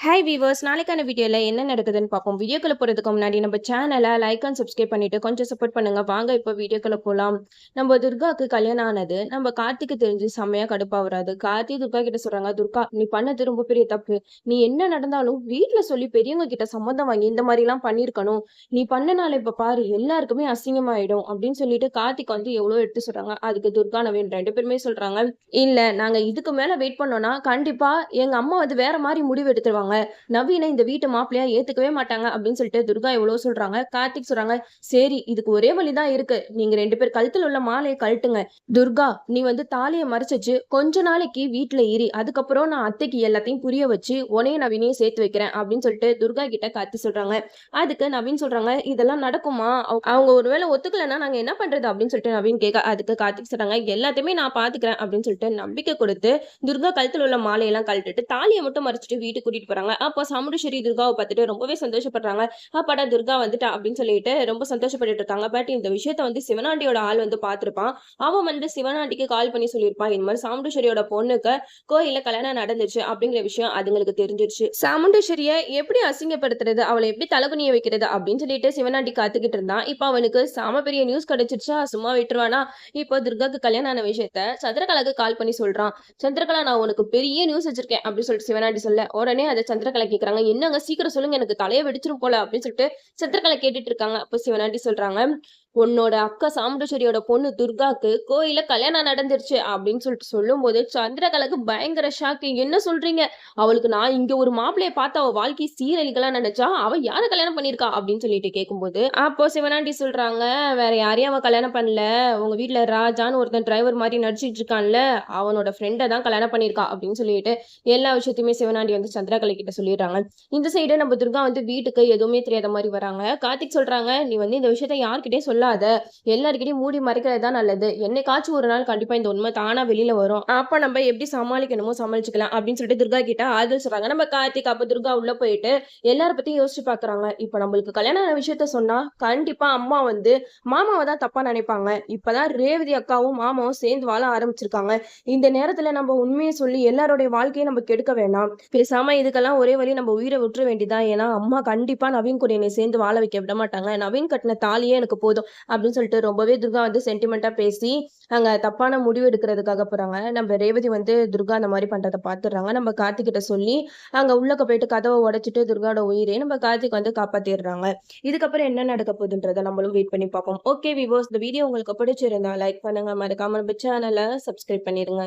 Hi viewers, நாளைக்கான வீடியோவில் என்ன நடக்குதுன்னு பார்ப்போம். வீடியோக்குள்ள போகிறதுக்கு முன்னாடி நம்ம சேனலை லைக் அண்ட் சப்ஸ்கிரைப் பண்ணிட்டு கொஞ்சம் சப்போர்ட் பண்ணுங்க. வாங்க இப்போ வீடியோக்குள்ள போகலாம். நம்ம துர்காவுக்கு கல்யாணம் ஆனது நம்ம கார்த்திக்கு தெரிஞ்சு செம்மையாக கடுப்பாகிறாது. கார்த்தி துர்கா கிட்ட சொல்கிறாங்க, துர்கா நீ பண்ணது ரொம்ப பெரிய தப்பு. நீ என்ன நடந்தாலும் வீட்டில் சொல்லி பெரியவங்க கிட்ட சம்மந்தம் வாங்கி இந்த மாதிரிலாம் பண்ணியிருக்கணும். நீ பண்ணனால இப்போ பாரு எல்லாருக்குமே அசிங்கமாயிடும் அப்படின்னு சொல்லிட்டு கார்த்திக் வந்து எவ்வளோ எடுத்து சொல்கிறாங்க. அதுக்கு துர்கா நவீன் ரெண்டு பேருமே சொல்கிறாங்க, இல்லை நாங்கள் இதுக்கு மேலே வெயிட் பண்ணோம்னா கண்டிப்பாக எங்கள் அம்மா வந்து வேற மாதிரி முடிவு எடுத்துருவாங்க. நவீனை இந்த வீட்டு மாப்பிள்ளையா ஏத்துக்கவே மாட்டாங்க அப்படின்னு சொல்லிட்டு துர்கா எவ்வளவு சொல்றாங்க. கார்த்திக் சொல்றாங்க, சரி இதுக்கு ஒரே வழிதான் இருக்கு, நீங்க ரெண்டு பேர் கழுத்துல உள்ள மாலையை கழட்டுங்க. துர்கா நீ வந்து தாலியை மறைச்சு கொஞ்ச நாளைக்கு வீட்டுல ஏறி அதுக்கப்புறம் நான் அத்தைக்கு எல்லாத்தையும் புரிய வச்சு உனையும் நவீனையும் சேர்த்து வைக்கிறேன் அப்படின்னு சொல்லிட்டு துர்கா கிட்ட கார்த்தி சொல்றாங்க. அதுக்கு நவீன் சொல்றாங்க, இதெல்லாம் நடக்குமா? அவங்க ஒருவேளை ஒத்துக்கலன்னா நாங்க என்ன பண்றது அப்படின்னு சொல்லிட்டு நவீன் கேட்க, அதுக்கு கார்த்திக் சொல்றாங்க, எல்லாத்தையுமே நான் பாத்துக்கிறேன் அப்படின்னு சொல்லிட்டு நம்பிக்கை கொடுத்து துர்கா கழுத்துல உள்ள மாலையெல்லாம் கழட்டிட்டு தாலியை மட்டும் மறைச்சிட்டு வீட்டுக்கு கூட்டிட்டு போறாங்க. அப்போ சாமுண்டீஸ்வரி துர்காவை பார்த்துட்டு ரொம்பவே சந்தோஷப்படுறாங்க. அப்பாடா துர்கா வந்துட்டா அப்படின்னு சொல்லிட்டு ரொம்ப சந்தோஷப்பட்டு இருக்காங்க. பட் இந்த விஷயத்த வந்து சிவனாண்டியோட ஆள் வந்து பார்த்திருப்பான். அவன் வந்து சிவனாண்டிக்கு கால் பண்ணி சொல்லியிருப்பான், இந்த மாதிரி சாமுண்டீஸ்வரியோட பொண்ணுக்கு கோயில கல்யாணம் நடந்துச்சு அப்படிங்கிற விஷயம் அதுங்களுக்கு தெரிஞ்சிருச்சு. சாமுண்டீஸ்வரிய எப்படி அசிங்கப்படுத்துறது, அவளை எப்படி தலகுனிய வைக்கிறது அப்படின்னு சொல்லிட்டு சிவனாண்டி காத்துக்கிட்டு இருந்தான். இப்ப அவனுக்கு சாம பெரிய நியூஸ் கிடைச்சிருச்சா, சும்மா விட்டுருவானா? இப்போ துர்காக்கு கல்யாணம் ஆன விஷயத்த சந்திரகலாக்கு கால் பண்ணி சொல்றான். சந்திரகலா நான் உனக்கு பெரிய நியூஸ் வச்சிருக்கேன் அப்படின்னு சொல்லிட்டு சிவனாண்டி சொல்ல, உடனே அதை சந்திரகலா கேக்குறாங்க, என்னங்க சீக்கிரம் சொல்லுங்க எனக்கு தலையை வெடிச்சிரும் போல அப்படின்னு சொல்லிட்டு சந்திரகலா கேட்டுட்டு இருக்காங்க. அப்ப சிவனாண்டி சொல்றாங்க, உன்னோட அக்கா சாமுண்டீஸ்வரியோட பொண்ணு துர்காக்கு கோயில கல்யாணம் நடந்துருச்சு அப்படின்னு சொல்லிட்டு சொல்லும் போது சந்திரகலாக்கு பயங்கர ஷாக்கு. என்ன சொல்றீங்க? அவளுக்கு நான் இங்க ஒரு மாப்பிள்ளைய பார்த்து அவ வாழ்க்கை சீரழிக்கலாம் நினைச்சா அவ யார கல்யாணம் பண்ணிருக்கா அப்படின்னு சொல்லிட்டு கேட்கும்போது அப்போ சிவனாண்டி சொல்றாங்க, வேற யாரையும் அவன் கல்யாணம் பண்ணல, உங்க வீட்டுல ராஜான்னு ஒருத்தன் டிரைவர் மாதிரி நடிச்சிட்டு இருக்கான்ல அவனோட ஃப்ரெண்டை தான் கல்யாணம் பண்ணிருக்கா அப்படின்னு சொல்லிட்டு எல்லா விஷயத்தையுமே சிவனாண்டி வந்து சந்திரகலை கிட்ட சொல்லிடுறாங்க. இந்த சைடு நம்ம துர்கா வந்து வீட்டுக்கு எதுவுமே தெரியாத மாதிரி வராங்க. கார்த்திக் சொல்றாங்க, நீ வந்து இந்த விஷயத்த யார்கிட்டயும் சொல்லாத, எல்லார்கிட்டயும் மூடி மறைக்கிறது தான் நல்லது. என்னைக்காச்சும் ஒரு நாள் கண்டிப்பா இந்த உண்மை தானா வெளியில வரும், அப்ப நம்ம எப்படி சமாளிக்கணுமோ சமாளிச்சுக்கலாம் அப்படின்னு சொல்லிட்டு துர்கா கிட்ட ஆறுதல் சொல்றாங்க. நம்ம கார்த்திக் அப்ப துர்கா உள்ள போயிட்டு எல்லார பத்தியும் யோசிச்சு பாக்குறாங்க. இப்ப நம்மளுக்கு கல்யாண விஷயத்த சொன்னா கண்டிப்பா அம்மா வந்து மாமாவை தான் தப்பா நினைப்பாங்க. இப்பதான் ரேவதி அக்காவும் மாமாவும் சேர்ந்து வாழ ஆரம்பிச்சிருக்காங்க. இந்த நேரத்துல நம்ம உண்மையை சொல்லி எல்லாருடைய வாழ்க்கையை நம்ம கெடுக்க வேண்டாம். பேசாம இதுக்கெல்லாம் ஒரே வழி நம்ம உயிரை விட்டுற வேண்டியதான். ஏன்னா அம்மா கண்டிப்பா நவீன் கூட என்னை சேர்ந்து வாழ வைக்க விட மாட்டாங்க. நவீன் கட்டின தாலியே எனக்கு போதும் அப்படின்னு சொல்லிட்டு ரொம்பவே துர்கா வந்து சென்டிமெண்டா பேசி அங்க தப்பான முடிவு எடுக்கிறதுக்காக போறாங்க. நம்ம ரேவதி வந்து துர்கா அந்த மாதிரி பண்றதை பாத்துடுறாங்க. நம்ம கார்த்திக் கிட்ட சொல்லி அங்க உள்ளக்க போயிட்டு கதவை உடைச்சிட்டு துர்காவோட உயிரை நம்ம கார்த்திக் வந்து காப்பாத்திடுறாங்க. இதுக்கப்புறம் என்ன நடக்க போகுதுன்றதை நம்மளும் வெயிட் பண்ணி பார்ப்போம். ஓகே விவோஸ், இந்த வீடியோ உங்களுக்கு பிடிச்சிருந்தா லைக் பண்ணுங்க, மறக்காம நம்ம சேனலை சப்ஸ்கிரைப் பண்ணிருங்க.